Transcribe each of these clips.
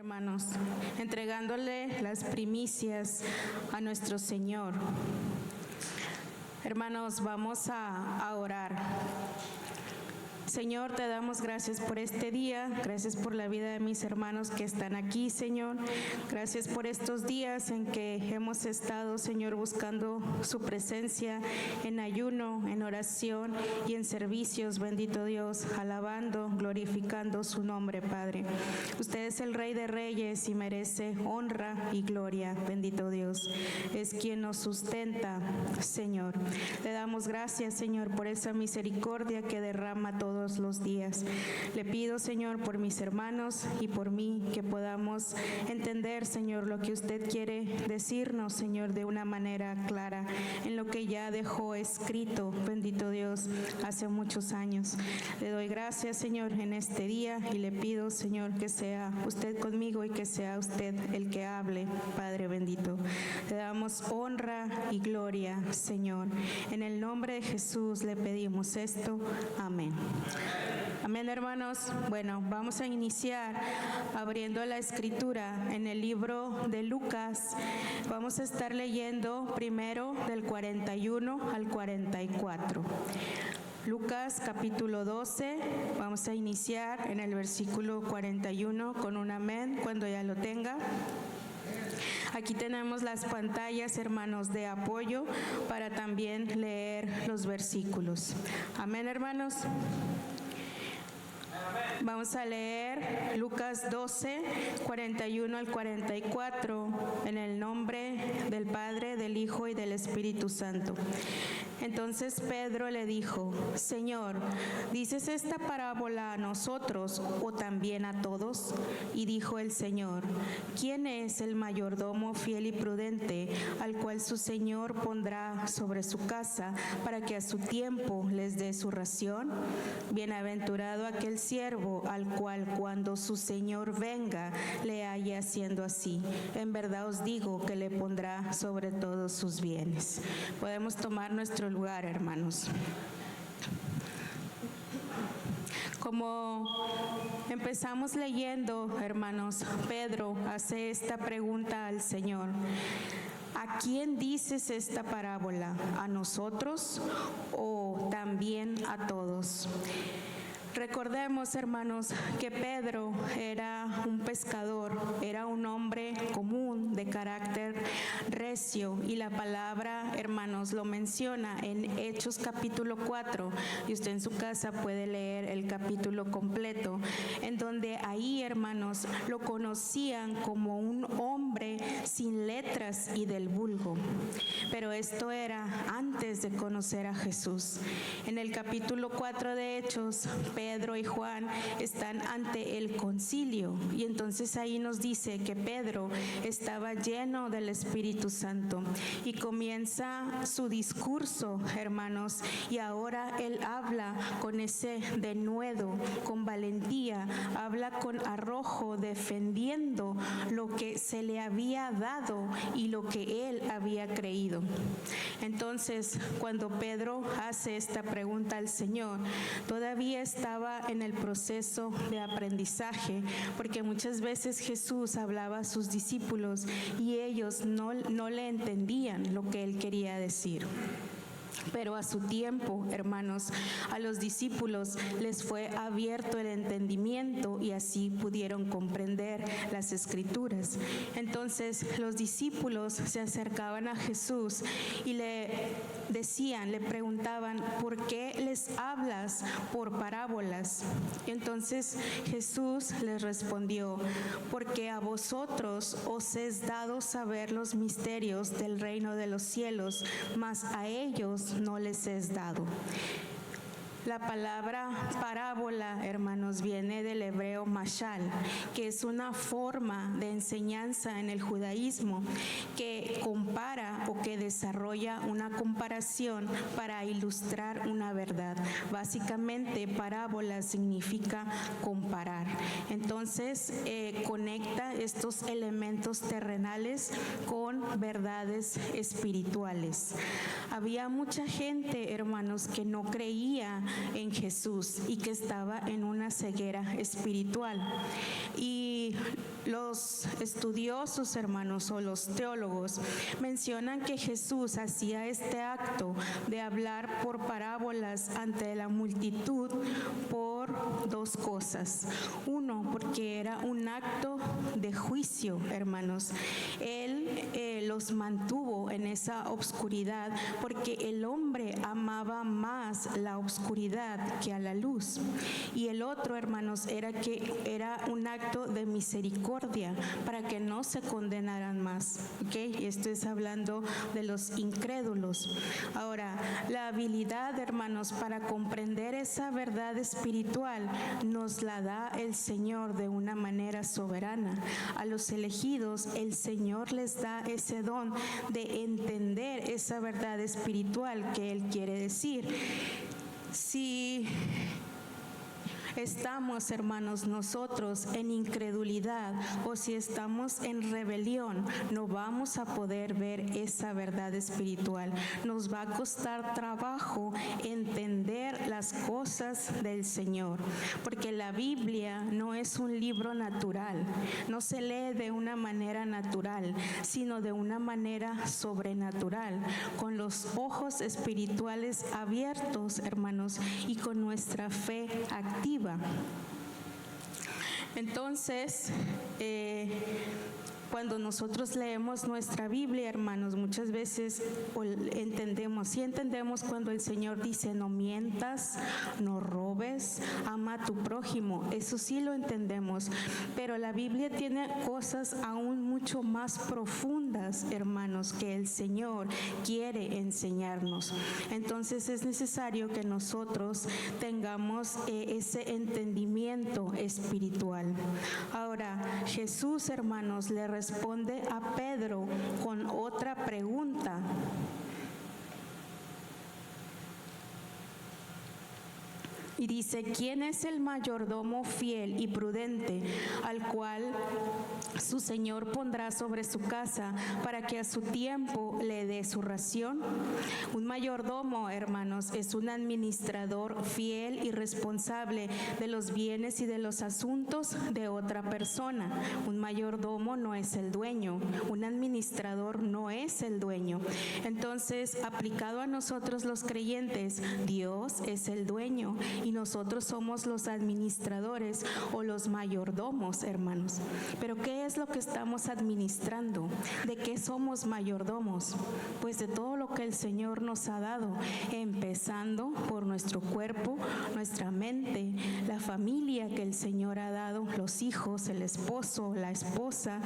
Hermanos, entregándole las primicias a nuestro Señor. Hermanos, vamos a orar. Señor, te damos gracias por este día, gracias por la vida de mis hermanos que están aquí, Señor. Gracias por estos días en que hemos estado, Señor, buscando su presencia en ayuno, en oración y en servicios, bendito Dios, alabando, glorificando su nombre, Padre. Usted es el Rey de Reyes y merece honra y gloria, bendito Dios. Es quien nos sustenta, Señor. Le damos gracias, Señor, por esa misericordia que derrama todos los días. Le pido, Señor, por mis hermanos y por mí, que podamos entender, Señor, lo que usted quiere decirnos, Señor, de una manera clara, en lo que ya dejó escrito, bendito Dios, hace muchos años. Le doy gracias, Señor, en este día y le pido, Señor, que sea usted conmigo y que sea usted el que hable, Padre bendito. Le damos honra y gloria, Señor. En el nombre de Jesús le pedimos esto. Amén. Amén, hermanos. Bueno, vamos a iniciar abriendo la escritura en el libro de Lucas. Vamos a estar leyendo primero del 41 al 44. Lucas capítulo 12, vamos a iniciar en el versículo 41 con un amén cuando ya lo tenga. Aquí tenemos las pantallas, hermanos, de apoyo para también leer los versículos. Amén, hermanos. Vamos a leer Lucas 12, 41 al 44, en el nombre del Padre, del Hijo y del Espíritu Santo. Entonces Pedro le dijo: Señor, ¿dices esta parábola a nosotros o también a todos? Y dijo el Señor: ¿quién es el mayordomo fiel y prudente, al cual su Señor pondrá sobre su casa para que a su tiempo les dé su ración? Bienaventurado aquel siervo al cual cuando su Señor venga le halle haciendo así. En verdad os digo que le pondrá sobre todos sus bienes. Podemos tomar nuestro lugar, hermanos. Como empezamos leyendo, hermanos, Pedro hace esta pregunta al Señor: ¿a quién dices esta parábola? ¿A nosotros o también a todos? Recordemos, hermanos, que Pedro era un pescador, era un hombre común de carácter recio, y la palabra, hermanos, lo menciona en Hechos capítulo 4, y usted en su casa puede leer el capítulo completo, en donde ahí, hermanos, lo conocían como un hombre sin letras y del vulgo. Pero esto era antes de conocer a Jesús. En el capítulo 4 de Hechos, Pedro y Juan están ante el concilio, y entonces ahí nos dice que Pedro estaba lleno del Espíritu Santo y comienza su discurso, hermanos, y ahora él habla con ese denuedo, con valentía, habla con arrojo, defendiendo lo que se le había dado y lo que él había creído. Entonces, cuando Pedro hace esta pregunta al Señor, todavía estaba en el proceso de aprendizaje, porque muchas veces Jesús hablaba a sus discípulos y ellos no le entendían lo que él quería decir. Pero a su tiempo, hermanos, a los discípulos les fue abierto el entendimiento y así pudieron comprender las Escrituras. Entonces los discípulos se acercaban a Jesús y le decían, le preguntaban: ¿por qué les hablas por parábolas? Entonces Jesús les respondió: porque a vosotros os es dado saber los misterios del reino de los cielos, mas a ellos no les es dado. La palabra parábola, hermanos, viene del hebreo mashal, que es una forma de enseñanza en el judaísmo que compara o que desarrolla una comparación para ilustrar una verdad. Básicamente, parábola significa comparar. Entonces, conecta estos elementos terrenales con verdades espirituales. Había mucha gente, hermanos, que no creía en Jesús y que estaba en una ceguera espiritual. Y Los estudiosos, hermanos, o los teólogos mencionan que Jesús hacía este acto de hablar por parábolas ante la multitud por dos cosas. Uno, porque era un acto de juicio, hermanos. Él los mantuvo en esa oscuridad porque el hombre amaba más la oscuridad que a la luz. Y el otro, hermanos, era que era un acto de misericordia para que no se condenaran más. ¿Okay? Y esto es hablando de los incrédulos. Ahora, la habilidad, hermanos, para comprender esa verdad espiritual nos la da el Señor de una manera soberana. A los elegidos, el Señor les da ese don de entender esa verdad espiritual que Él quiere decir. Si estamos, hermanos, nosotros en incredulidad o si estamos en rebelión, no vamos a poder ver esa verdad espiritual. Nos va a costar trabajo entender las cosas del Señor, porque la Biblia no es un libro natural, no se lee de una manera natural, sino de una manera sobrenatural, con los ojos espirituales abiertos, hermanos, y con nuestra fe activa. Entonces, cuando nosotros leemos nuestra Biblia, hermanos, muchas veces entendemos cuando el Señor dice no mientas, no robes, ama a tu prójimo. Eso sí lo entendemos, pero la Biblia tiene cosas aún mucho más profundas, hermanos, que el Señor quiere enseñarnos. Entonces es necesario que nosotros tengamos ese entendimiento espiritual. Ahora, Jesús, hermanos, le responde a Pedro con otra pregunta. Y dice, ¿quién es el mayordomo fiel y prudente al cual su señor pondrá sobre su casa para que a su tiempo le dé su ración? Un mayordomo, hermanos, es un administrador fiel y responsable de los bienes y de los asuntos de otra persona. Un mayordomo no es el dueño, un administrador no es el dueño. Entonces, aplicado a nosotros los creyentes, Dios es el dueño y nosotros somos los administradores o los mayordomos, hermanos. Pero ¿qué es lo que estamos administrando? ¿De qué somos mayordomos? Pues de todo lo que el Señor nos ha dado, empezando por nuestro cuerpo, nuestra mente, la familia que el Señor ha dado, los hijos, el esposo, la esposa,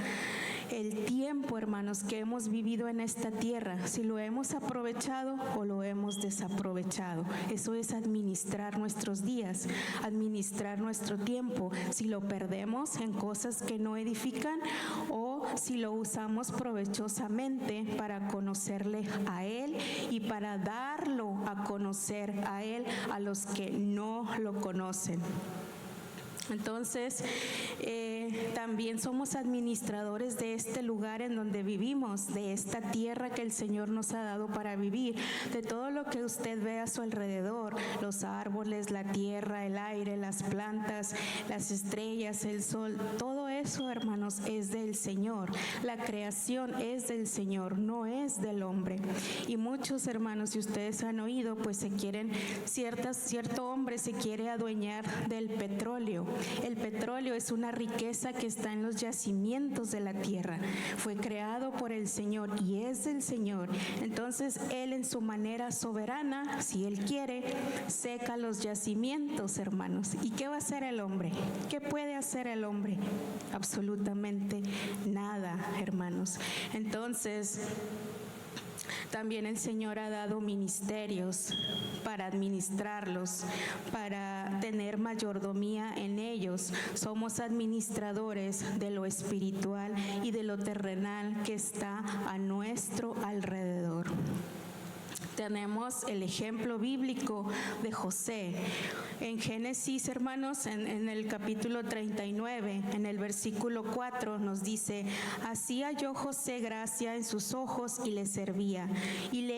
el tiempo, hermanos, que hemos vivido en esta tierra, si lo hemos aprovechado o lo hemos desaprovechado. Eso es administrar nuestros días, administrar nuestro tiempo, si lo perdemos en cosas que no edifican o si lo usamos provechosamente para conocerle a Él y para darlo a conocer a Él a los que no lo conocen. Entonces, también somos administradores de este lugar en donde vivimos, de esta tierra que el Señor nos ha dado para vivir, de todo lo que usted ve a su alrededor, los árboles, la tierra, el aire, las plantas, las estrellas, el sol, todo eso, hermanos, es del Señor. La creación es del Señor, no es del hombre. Y muchos, hermanos, si ustedes han oído, pues cierto hombre se quiere adueñar del petróleo. El petróleo es una riqueza que está en los yacimientos de la tierra. Fue creado por el Señor y es del Señor. Entonces, Él en su manera soberana, si Él quiere, seca los yacimientos, hermanos. ¿Y qué va a hacer el hombre? ¿Qué puede hacer el hombre? Absolutamente nada, hermanos. Entonces, también el Señor ha dado ministerios para administrarlos, para tener mayordomía en ellos. Somos administradores de lo espiritual y de lo terrenal que está a nuestro alrededor. Tenemos el ejemplo bíblico de José. En Génesis, hermanos, en el capítulo 39, en el versículo 4, nos dice: así halló José gracia en sus ojos y le servía. Y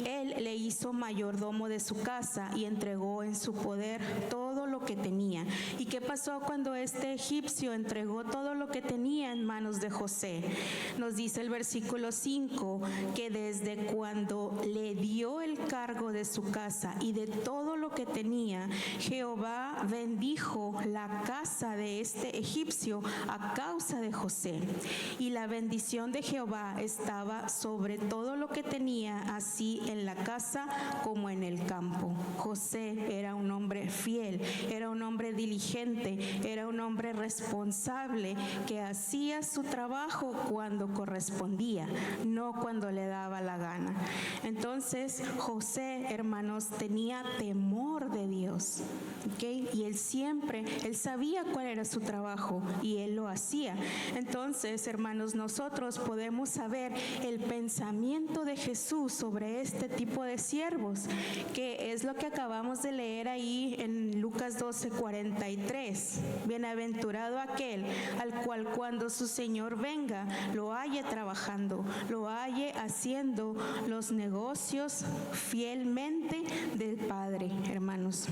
él le hizo mayordomo de su casa y entregó en su poder todo lo que tenía. ¿Y qué pasó cuando este egipcio entregó todo lo que tenía en manos de José? Nos dice el versículo 5 que desde cuando le dio el cargo de su casa y de todo lo que tenía, Jehová bendijo la casa de este egipcio a causa de José. Y la bendición de Jehová estaba sobre todo lo que tenía, así en la casa como en el campo. José era un hombre fiel, era un hombre diligente, era un hombre responsable que hacía su trabajo cuando correspondía, no cuando le daba la gana. Entonces, José, hermanos, tenía temor de Dios, ¿okay? Y él sabía cuál era su trabajo y él lo hacía. Entonces, hermanos, nosotros podemos saber el pensamiento de Jesús sobre este tipo de siervos, que es lo que acabamos de leer ahí en Lucas 12:43. Bienaventurado aquel al cual cuando su Señor venga lo halle trabajando, lo halle haciendo los negocios fielmente del Padre, hermanos.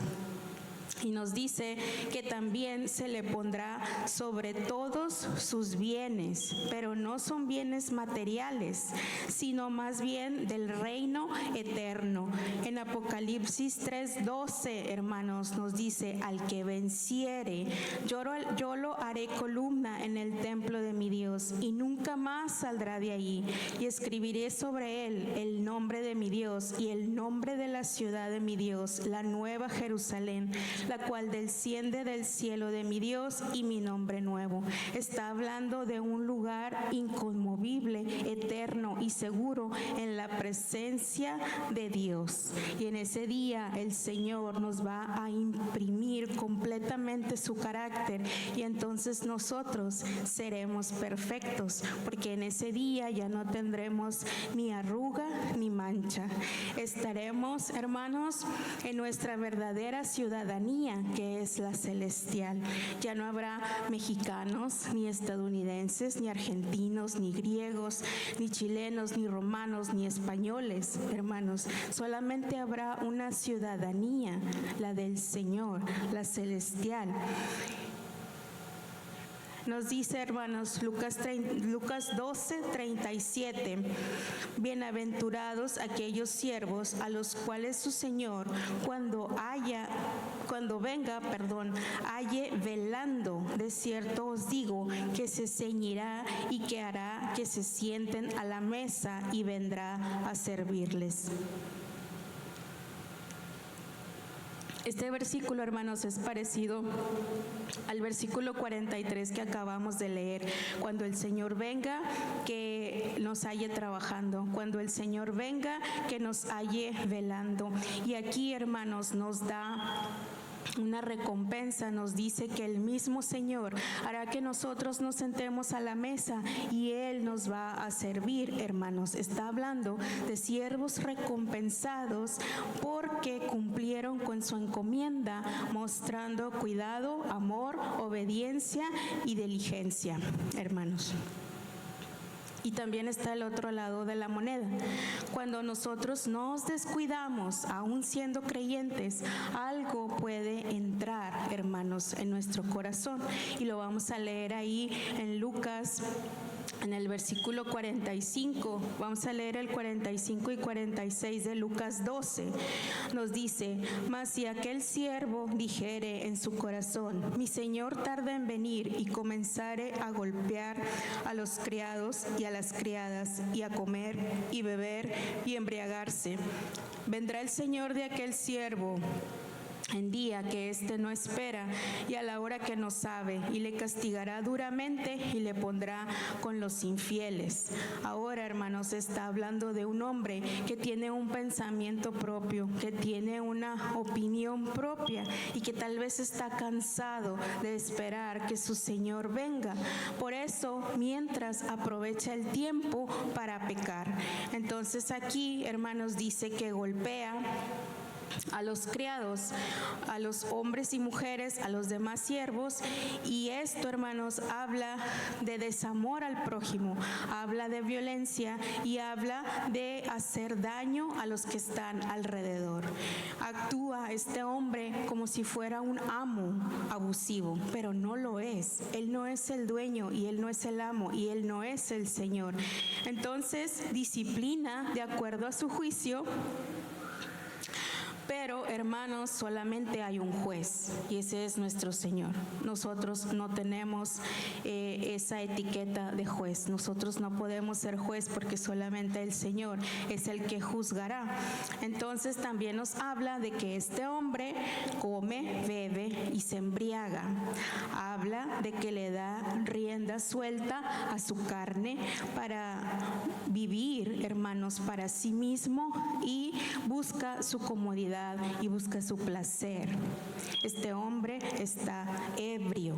Y nos dice que también se le pondrá sobre todos sus bienes, pero no son bienes materiales, sino más bien del reino eterno. En Apocalipsis 3:12, hermanos, nos dice: al que venciere, yo lo haré columna en el templo de mi Dios, y nunca más saldrá de ahí. Y escribiré sobre él el nombre de mi Dios y el nombre de la ciudad de mi Dios, la nueva Jerusalén, la cual desciende del cielo de mi Dios, y mi nombre nuevo. Está hablando de un lugar inconmovible, eterno y seguro en la presencia de Dios. Y en ese día el Señor nos va a imprimir completamente su carácter, y entonces nosotros seremos perfectos, porque en ese día ya no tendremos ni arruga ni mancha. Estaremos, hermanos, en nuestra verdadera ciudadanía, que es la celestial. Ya no habrá mexicanos, ni estadounidenses, ni argentinos, ni griegos, ni chilenos, ni romanos, ni españoles, hermanos. Solamente habrá una ciudadanía, la del Señor, la celestial. Nos dice, hermanos, Lucas 12:37, bienaventurados aquellos siervos a los cuales su Señor cuando venga, halle velando. De cierto os digo que se ceñirá y que hará que se sienten a la mesa y vendrá a servirles. Este versículo, hermanos, es parecido al versículo 43 que acabamos de leer. Cuando el Señor venga, que nos halle trabajando. Cuando el Señor venga, que nos halle velando. Y aquí, hermanos, nos da una recompensa. Nos dice que el mismo Señor hará que nosotros nos sentemos a la mesa y Él nos va a servir, hermanos. Está hablando de siervos recompensados porque cumplieron con su encomienda, mostrando cuidado, amor, obediencia y diligencia, hermanos. Y también está el otro lado de la moneda. Cuando nosotros nos descuidamos, aún siendo creyentes, algo puede entrar, hermanos, en nuestro corazón. Y lo vamos a leer ahí en Lucas, en el versículo 45. Vamos a leer el 45 y 46 de Lucas 12. Nos dice: mas si aquel siervo dijere en su corazón, mi señor tarda en venir, y comenzare a golpear a los criados y a las criadas, y a comer y beber y embriagarse, vendrá el señor de aquel siervo en día que éste no espera y a la hora que no sabe, y le castigará duramente y le pondrá con los infieles. Ahora, hermanos, está hablando de un hombre que tiene un pensamiento propio, que tiene una opinión propia y que tal vez está cansado de esperar que su Señor venga. Por eso, mientras aprovecha el tiempo para pecar. Entonces aquí, hermanos, dice que golpea a los criados, a los hombres y mujeres, a los demás siervos, y esto, hermanos, habla de desamor al prójimo, habla de violencia y habla de hacer daño a los que están alrededor. Actúa este hombre como si fuera un amo abusivo, pero no lo es. Él no es el dueño y él no es el amo y él no es el Señor. Entonces, disciplina de acuerdo a su juicio. Pero, hermanos, solamente hay un juez y ese es nuestro Señor. Nosotros no tenemos esa etiqueta de juez. Nosotros no podemos ser juez porque solamente el Señor es el que juzgará. Entonces también nos habla de que este hombre come, bebe y se embriaga. Habla de que le da rienda suelta a su carne para vivir, hermanos, para sí mismo y busca su comodidad y busca su placer. Este hombre está ebrio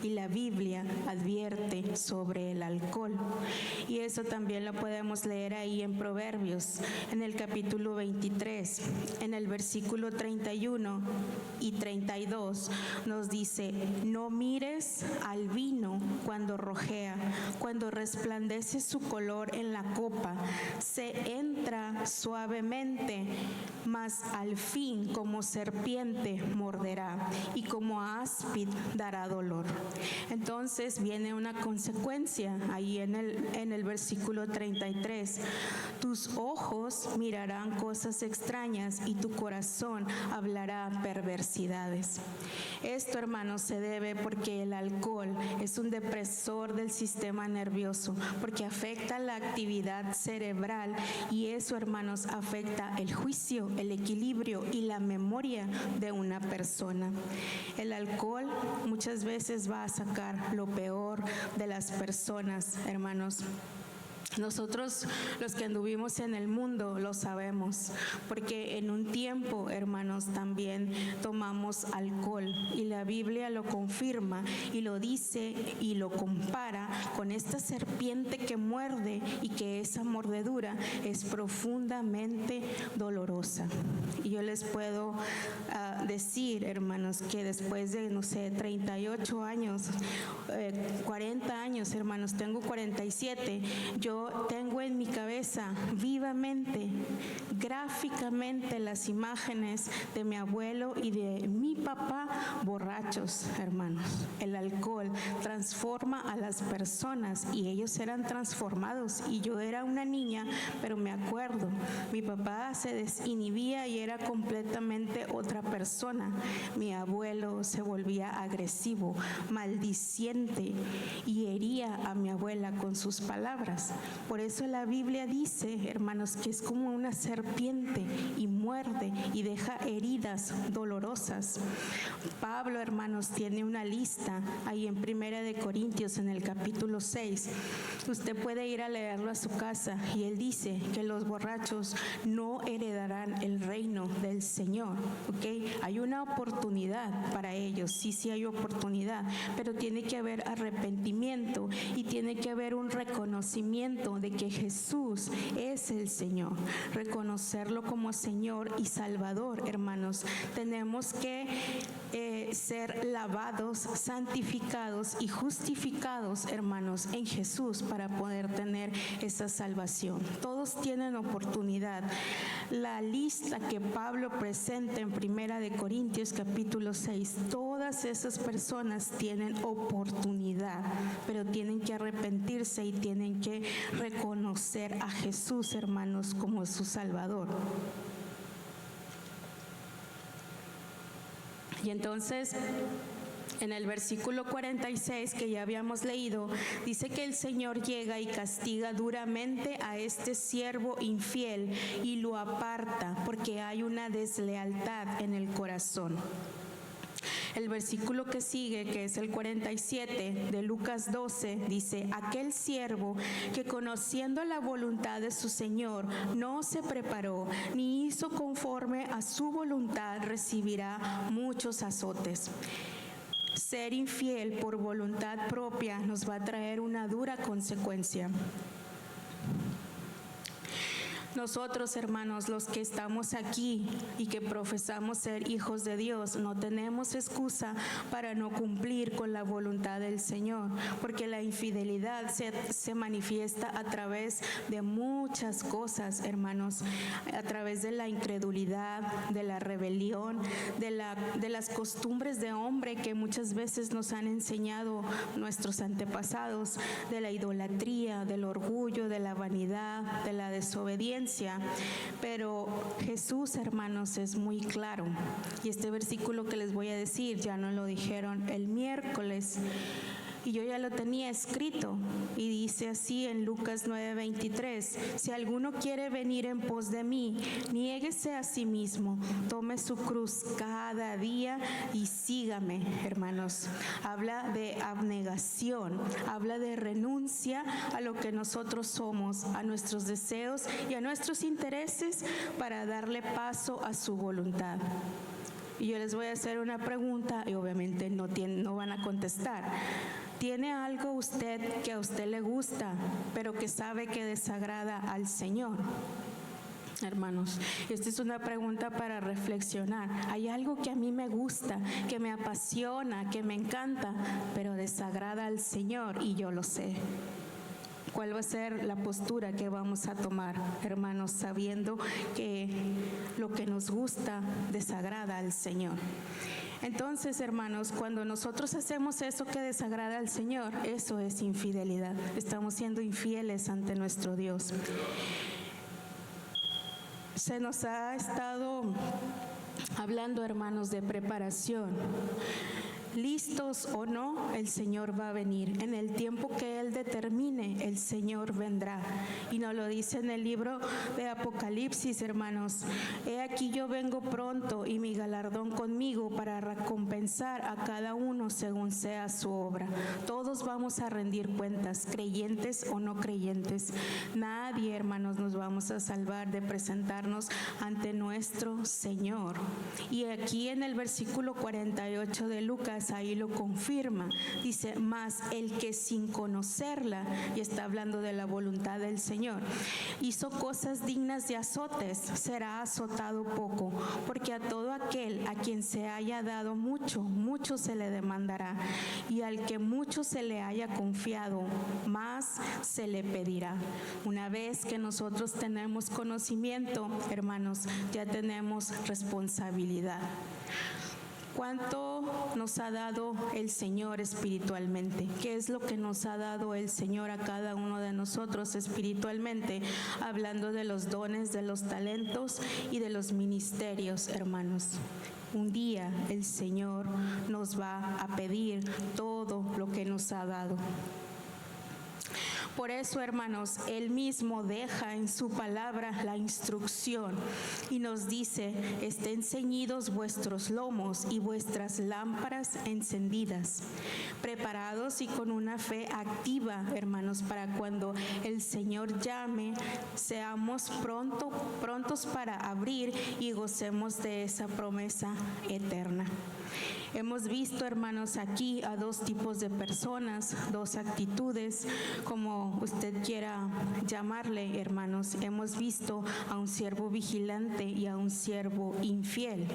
y la Biblia advierte sobre el alcohol. Y eso también lo podemos leer ahí en Proverbios, en el capítulo 23, en el versículo 31 y 32, nos dice: no mires al vino cuando rojea, cuando resplandece su color en la copa, se entra suavemente, mas al fin como serpiente morderá y como áspid dará dolor. Entonces viene una consecuencia ahí en el versículo 33. Tus ojos mirarán cosas extrañas y tu corazón hablará perversidades. Esto, hermanos, se debe porque el alcohol es un depresor del sistema nervioso, porque afecta la actividad cerebral y eso, hermanos, afecta el juicio, el equilibrio y la memoria de una persona. El alcohol muchas veces va a sacar lo peor de las personas, hermanos. Nosotros, los que anduvimos en el mundo, lo sabemos, porque en un tiempo, hermanos, también tomamos alcohol y la Biblia lo confirma y lo dice y lo compara con esta serpiente que muerde y que esa mordedura es profundamente dolorosa. Y yo les puedo decir, hermanos, que después de, 38 años, 40 años, hermanos, tengo 47, yo tengo en mi cabeza vivamente, gráficamente las imágenes de mi abuelo y de mi papá borrachos, hermanos. El alcohol transforma a las personas y ellos eran transformados y yo era una niña, pero me acuerdo, mi papá se desinhibía y era completamente otra persona. Mi abuelo se volvía agresivo, maldiciente y hería a mi abuela con sus palabras. Por eso la Biblia dice, hermanos, que es como una serpiente y muerde y deja heridas dolorosas. Pablo, hermanos, tiene una lista ahí en 1 Corintios, en el capítulo 6. Usted puede ir a leerlo a su casa y él dice que los borrachos no heredarán el reino del Señor. ¿Okay? Hay una oportunidad para ellos, sí hay oportunidad, pero tiene que haber arrepentimiento y tiene que haber un reconocimiento de que Jesús es el Señor, reconocerlo como Señor y Salvador, hermanos. Tenemos que ser lavados, santificados y justificados, hermanos, en Jesús para poder tener esa salvación. Todos tienen oportunidad. La lista que Pablo presenta en 1 Corintios capítulo 6, todas esas personas tienen oportunidad, pero tienen que arrepentirse y tienen que reconocer a Jesús, hermanos, como su Salvador. Y entonces En el versículo 46 que ya habíamos leído, dice que el Señor llega y castiga duramente a este siervo infiel y lo aparta porque hay una deslealtad en el corazón. El versículo que sigue, que es el 47 de Lucas 12, dice: aquel siervo que conociendo la voluntad de su Señor no se preparó ni hizo conforme a su voluntad recibirá muchos azotes. Ser infiel por voluntad propia nos va a traer una dura consecuencia. Nosotros, hermanos, los que estamos aquí y que profesamos ser hijos de Dios, no tenemos excusa para no cumplir con la voluntad del Señor, porque la infidelidad se manifiesta a través de muchas cosas, hermanos, a través de la incredulidad, de la rebelión, de las costumbres de hombre que muchas veces nos han enseñado nuestros antepasados, de la idolatría, del orgullo, de la vanidad, de la desobediencia. Pero Jesús, hermanos, es muy claro. Y este versículo que les voy a decir ya nos lo dijeron el miércoles y yo ya lo tenía escrito, y dice así en Lucas 9:23: si alguno quiere venir en pos de mí, niéguese a sí mismo, tome su cruz cada día y sígame, hermanos. Habla de abnegación, habla de renuncia a lo que nosotros somos, a nuestros deseos y a nuestros intereses para darle paso a su voluntad. Y yo les voy a hacer una pregunta y obviamente no van a contestar. ¿Tiene algo usted que a usted le gusta, pero que sabe que desagrada al Señor? Hermanos, esta es una pregunta para reflexionar. Hay algo que a mí me gusta, que me apasiona, que me encanta, pero desagrada al Señor y yo lo sé. ¿Cuál va a ser la postura que vamos a tomar, hermanos, sabiendo que lo que nos gusta desagrada al Señor? Entonces, hermanos, cuando nosotros hacemos eso que desagrada al Señor, eso es infidelidad. Estamos siendo infieles ante nuestro Dios. Se nos ha estado hablando, hermanos, de preparación. Listos o no, el Señor va a venir. En el tiempo que Él determine, el Señor vendrá. Y nos lo dice en el libro de Apocalipsis, hermanos. He aquí yo vengo pronto y mi galardón conmigo para recompensar a cada uno según sea su obra. Todos vamos a rendir cuentas, creyentes o no creyentes. Nadie, hermanos, nos vamos a salvar de presentarnos ante nuestro Señor. Y aquí en el versículo 48 de Lucas, ahí lo confirma. Dice: mas el que sin conocerla, y está hablando de la voluntad del Señor, hizo cosas dignas de azotes, será azotado poco, porque a todo aquel a quien se haya dado mucho, mucho se le demandará, y al que mucho se le haya confiado, más se le pedirá. Una vez que nosotros tenemos conocimiento, hermanos, ya tenemos responsabilidad. ¿Cuánto nos ha dado el Señor espiritualmente? ¿Qué es lo que nos ha dado el Señor a cada uno de nosotros espiritualmente? Hablando de los dones, de los talentos y de los ministerios, hermanos. Un día el Señor nos va a pedir todo lo que nos ha dado. Por eso, hermanos, Él mismo deja en su palabra la instrucción y nos dice: estén ceñidos vuestros lomos y vuestras lámparas encendidas, preparados y con una fe activa, hermanos, para cuando el Señor llame, seamos prontos para abrir y gocemos de esa promesa eterna. Hemos visto, hermanos, aquí a dos tipos de personas, dos actitudes, como usted quiera llamarle, hermanos. Hemos visto a un siervo vigilante y a un siervo infiel.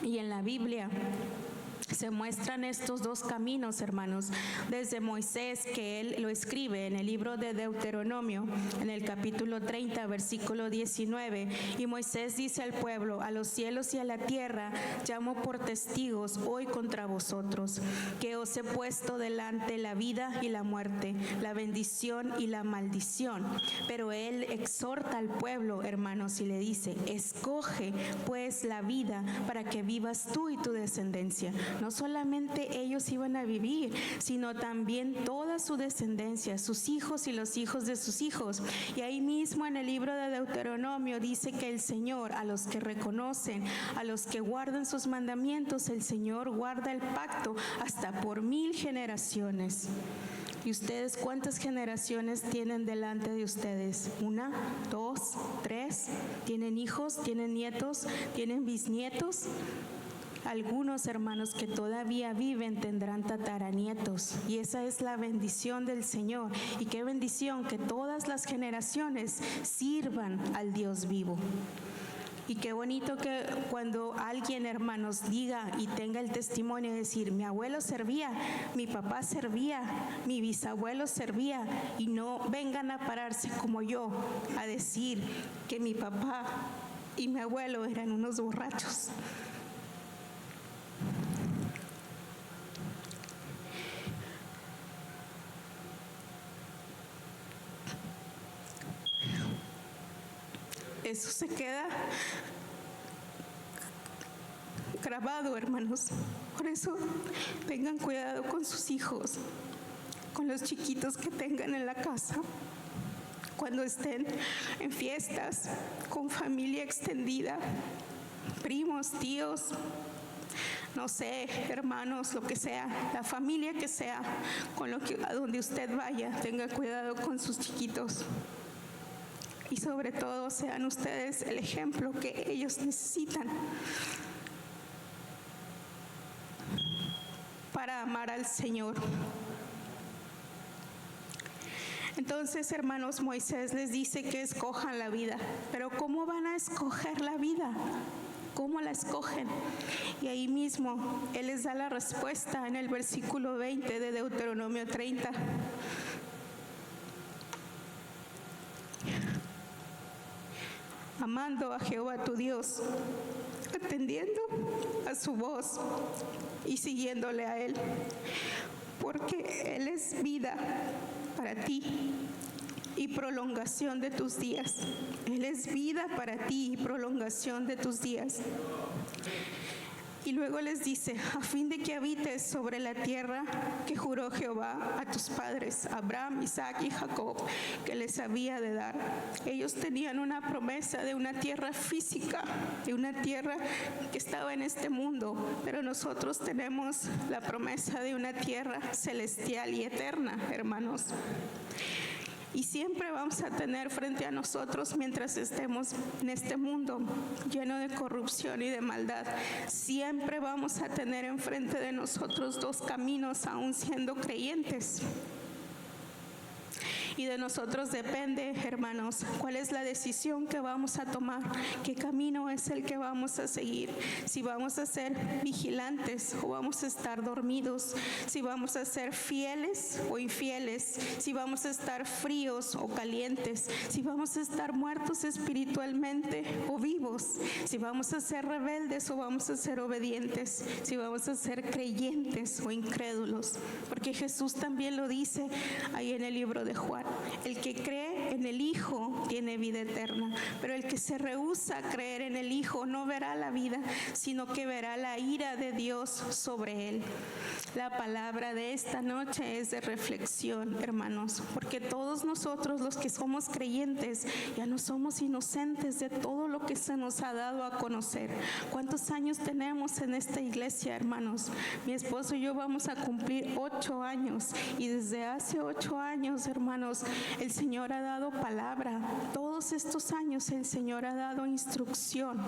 Y en la Biblia se muestran estos dos caminos, hermanos, desde Moisés, que él lo escribe en el libro de Deuteronomio, en el capítulo 30, versículo 19, y Moisés dice al pueblo: a los cielos y a la tierra llamo por testigos hoy contra vosotros, que os he puesto delante la vida y la muerte, la bendición y la maldición. Pero él exhorta al pueblo, hermanos, y le dice: escoge pues la vida para que vivas tú y tu descendencia. No solamente ellos iban a vivir, sino también toda su descendencia, sus hijos y los hijos de sus hijos. Y ahí mismo en el libro de Deuteronomio dice que el Señor, a los que reconocen, a los que guardan sus mandamientos, el Señor guarda el pacto hasta por 1000 generaciones. ¿Y ustedes cuántas generaciones tienen delante de ustedes? ¿1, 2, 3? ¿Tienen hijos? ¿Tienen nietos? ¿Tienen bisnietos? Algunos hermanos que todavía viven tendrán tataranietos, y esa es la bendición del Señor. Y qué bendición que todas las generaciones sirvan al Dios vivo. Y qué bonito que cuando alguien, hermanos, diga y tenga el testimonio de decir: mi abuelo servía, mi papá servía, mi bisabuelo servía, y no vengan a pararse como yo a decir que mi papá y mi abuelo eran unos borrachos. Eso se queda grabado, hermanos. Por eso tengan cuidado con sus hijos, con los chiquitos que tengan en la casa, cuando estén en fiestas, con familia extendida, primos, tíos, no sé, hermanos, lo que sea, la familia que sea, a donde usted vaya, tenga cuidado con sus chiquitos. Y sobre todo sean ustedes el ejemplo que ellos necesitan para amar al Señor. Entonces, hermanos, Moisés les dice que escojan la vida. Pero ¿cómo van a escoger la vida? ¿Cómo la escogen? Y ahí mismo Él les da la respuesta en el versículo 20 de Deuteronomio 30. Amando a Jehová tu Dios, atendiendo a su voz y siguiéndole a Él, porque Él es vida para ti y prolongación de tus días. Él es vida para ti y prolongación de tus días. Y luego les dice: a fin de que habites sobre la tierra que juró Jehová a tus padres, Abraham, Isaac y Jacob, que les había de dar. Ellos tenían una promesa de una tierra física, de una tierra que estaba en este mundo, pero nosotros tenemos la promesa de una tierra celestial y eterna, hermanos. Y siempre vamos a tener frente a nosotros, mientras estemos en este mundo lleno de corrupción y de maldad, siempre vamos a tener enfrente de nosotros dos caminos, aún siendo creyentes. Y de nosotros depende, hermanos, cuál es la decisión que vamos a tomar, qué camino es el que vamos a seguir, si vamos a ser vigilantes o vamos a estar dormidos, si vamos a ser fieles o infieles, si vamos a estar fríos o calientes, si vamos a estar muertos espiritualmente o vivos, si vamos a ser rebeldes o vamos a ser obedientes, si vamos a ser creyentes o incrédulos, porque Jesús también lo dice ahí en el libro de Juan: el que cree en el Hijo tiene vida eterna, pero el que se rehúsa a creer en el Hijo no verá la vida, sino que verá la ira de Dios sobre él. La palabra de esta noche es de reflexión, hermanos, porque todos nosotros los que somos creyentes ya no somos inocentes de todo lo que se nos ha dado a conocer. ¿Cuántos años tenemos en esta iglesia, hermanos? Mi esposo y yo vamos a cumplir 8 años, y desde hace 8 años, hermanos, el Señor ha dado palabra. Todos estos años el Señor ha dado instrucción.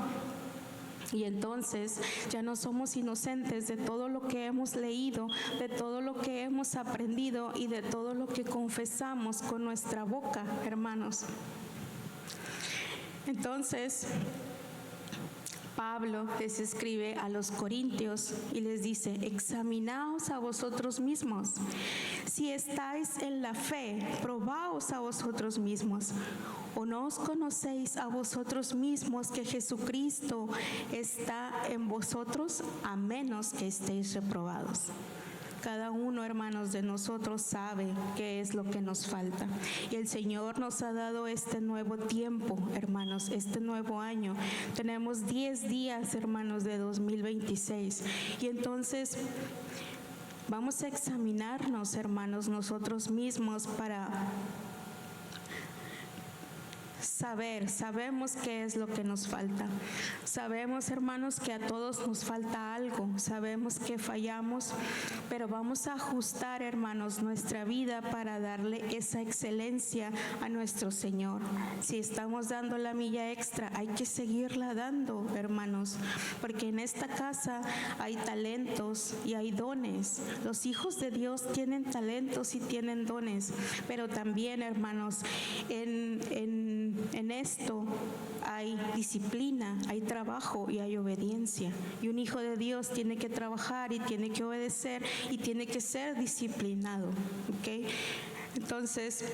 Y entonces ya no somos inocentes de todo lo que hemos leído, de todo lo que hemos aprendido y de todo lo que confesamos con nuestra boca, hermanos. Entonces, Pablo les escribe a los corintios y les dice: examinaos a vosotros mismos. Si estáis en la fe, probaos a vosotros mismos. ¿O no os conocéis a vosotros mismos que Jesucristo está en vosotros, a menos que estéis reprobados? Cada uno, hermanos, de nosotros sabe qué es lo que nos falta. Y el Señor nos ha dado este nuevo tiempo, hermanos, este nuevo año. Tenemos 10 días, hermanos, de 2026. Y entonces vamos a examinarnos, hermanos, nosotros mismos para sabemos qué es lo que nos falta. Sabemos, hermanos, que a todos nos falta algo. Sabemos que fallamos, pero vamos a ajustar, hermanos, nuestra vida para darle esa excelencia a nuestro Señor. Si estamos dando la milla extra, hay que seguirla dando, hermanos, porque en esta casa hay talentos y hay dones. Los hijos de Dios tienen talentos y tienen dones, pero también, hermanos, en esto hay disciplina, hay trabajo y hay obediencia. Y un hijo de Dios tiene que trabajar y tiene que obedecer y tiene que ser disciplinado. ¿Okay? Entonces,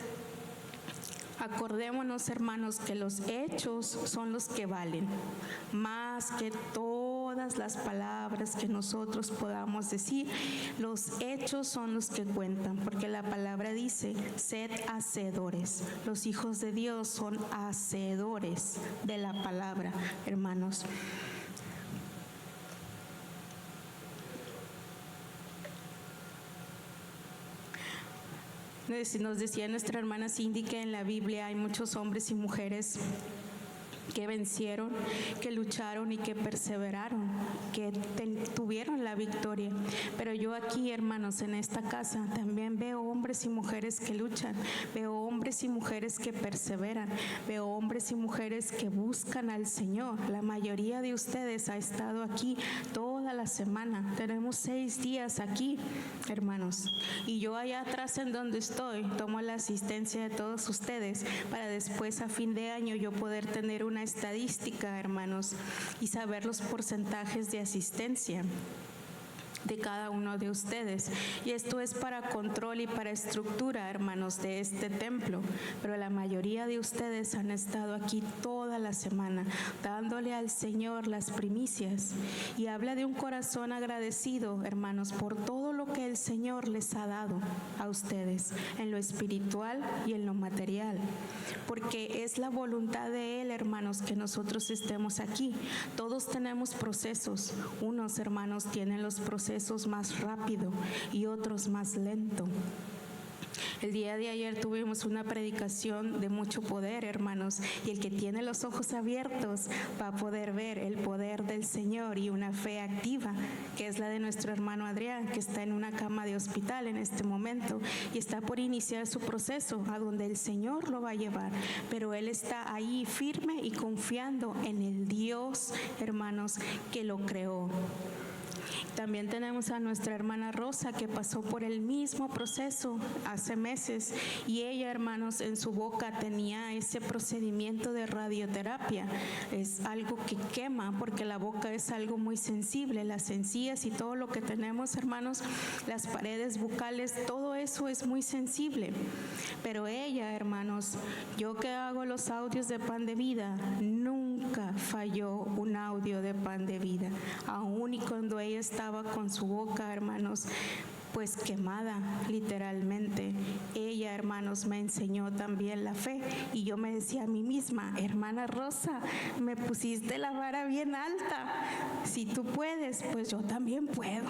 acordémonos, hermanos, que los hechos son los que valen, más que todas las palabras que nosotros podamos decir. Los hechos son los que cuentan, porque la palabra dice: sed hacedores. Los hijos de Dios son hacedores de la palabra, hermanos. Nos decía nuestra hermana Cindy que en la Biblia hay muchos hombres y mujeres que vencieron, que lucharon y que perseveraron, que tuvieron la victoria. Pero yo aquí, hermanos, en esta casa también veo hombres y mujeres que luchan, veo hombres y mujeres que perseveran, veo hombres y mujeres que buscan al Señor. La mayoría de ustedes ha estado aquí toda la semana. Tenemos 6 días aquí, hermanos, y yo allá atrás en donde estoy tomo la asistencia de todos ustedes para después a fin de año yo poder tener una estadística, hermanos, y saber los porcentajes de asistencia de cada uno de ustedes. Y esto es para control y para estructura, hermanos, de este templo. Pero la mayoría de ustedes han estado aquí toda la semana dándole al Señor las primicias. Y habla de un corazón agradecido, hermanos, por todo lo que el Señor les ha dado a ustedes en lo espiritual y en lo material. Porque es la voluntad de Él, hermanos, que nosotros estemos aquí. Todos tenemos procesos. Unos, hermanos, tienen los procesos más rápido y otros más lento. El día de ayer tuvimos una predicación de mucho poder, hermanos, y el que tiene los ojos abiertos va a poder ver el poder del Señor y una fe activa, que es la de nuestro hermano Adrián, que está en una cama de hospital en este momento y está por iniciar su proceso a donde el Señor lo va a llevar, pero él está ahí firme y confiando en el Dios, hermanos, que lo creó. También tenemos a nuestra hermana Rosa, que pasó por el mismo proceso hace meses, y ella, hermanos, en su boca tenía ese procedimiento de radioterapia. Es algo que quema, porque la boca es algo muy sensible, las encías y todo lo que tenemos, hermanos, las paredes bucales, todo eso es muy sensible. Pero ella, hermanos, yo que hago los audios de Pan de Vida, nunca falló un audio de Pan de Vida, aún y cuando ella estaba con su boca, hermanos, pues quemada, literalmente. Ella, hermanos, me enseñó también la fe, y yo me decía a mí misma: hermana Rosa, me pusiste la vara bien alta. Si tú puedes, pues yo también puedo.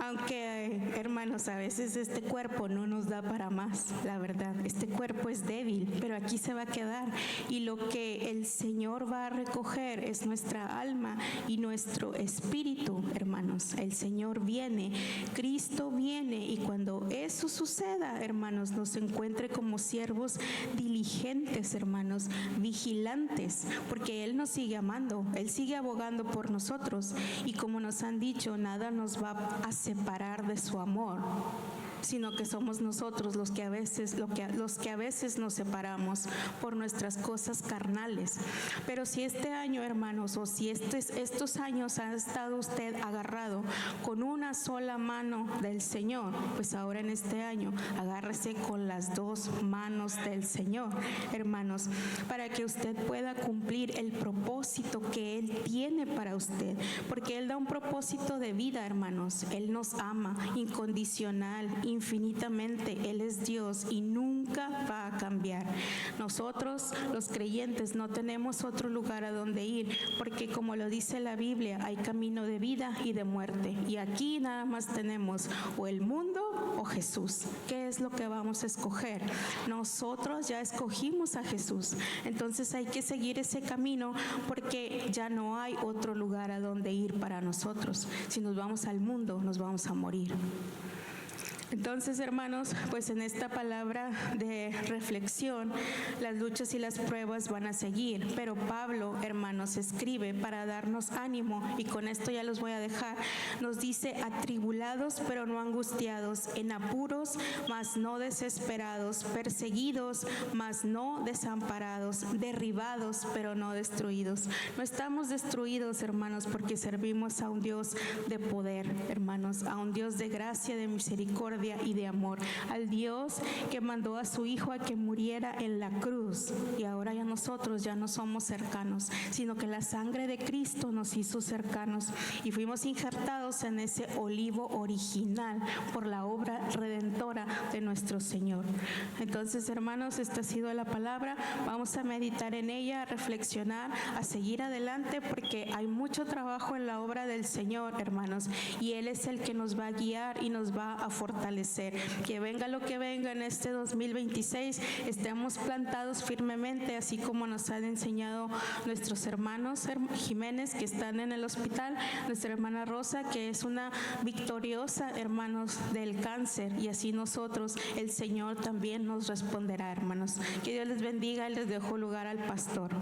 Aunque, hermanos, a veces este cuerpo no nos da para más, la verdad. Este cuerpo es débil, pero aquí se va a quedar. Y lo que el Señor va a recoger es nuestra alma y nuestro espíritu, hermanos. El Señor viene, Cristo viene, y cuando eso suceda, hermanos, nos encuentre como siervos diligentes, hermanos, vigilantes, porque Él nos sigue amando, Él sigue abogando por nosotros, y como nos han dicho, nada nos va a separar de su amor. sino que somos nosotros los que a veces nos separamos por nuestras cosas carnales. Pero si este año, hermanos, o si estos años ha estado usted agarrado con una sola mano del Señor, pues ahora en este año agárrese con las dos manos del Señor, hermanos, para que usted pueda cumplir el propósito que Él tiene para usted, porque Él da un propósito de vida, hermanos. Él nos ama incondicional, infinitamente. Él es Dios y nunca va a cambiar. Nosotros, los creyentes, no tenemos otro lugar a donde ir, porque como lo dice la Biblia, hay camino de vida y de muerte, y aquí nada más tenemos o el mundo o Jesús. ¿Qué es lo que vamos a escoger? Nosotros ya escogimos a Jesús, entonces hay que seguir ese camino, porque ya no hay otro lugar a donde ir para nosotros. Si nos vamos al mundo, nos vamos a morir. Entonces, hermanos, pues en esta palabra de reflexión, las luchas y las pruebas van a seguir, pero Pablo, hermanos, escribe para darnos ánimo, y con esto ya los voy a dejar. Nos dice: atribulados pero no angustiados, en apuros mas no desesperados, perseguidos mas no desamparados, derribados pero no destruidos. No estamos destruidos, hermanos, porque servimos a un Dios de poder, hermanos, a un Dios de gracia, de misericordia y de amor, al Dios que mandó a su Hijo a que muriera en la cruz. Y ahora ya nosotros ya no somos cercanos, sino que la sangre de Cristo nos hizo cercanos y fuimos injertados en ese olivo original por la obra redentora de nuestro Señor. Entonces, hermanos, esta ha sido la palabra. Vamos a meditar en ella, a reflexionar, a seguir adelante, porque hay mucho trabajo en la obra del Señor, hermanos, y Él es el que nos va a guiar y nos va a fortalecer. Que venga lo que venga en este 2026, estemos plantados firmemente, así como nos han enseñado nuestros hermanos Jiménez, que están en el hospital, nuestra hermana Rosa, que es una victoriosa, hermanos, del cáncer, y así nosotros, el Señor también nos responderá, hermanos. Que Dios les bendiga y les dejo lugar al pastor.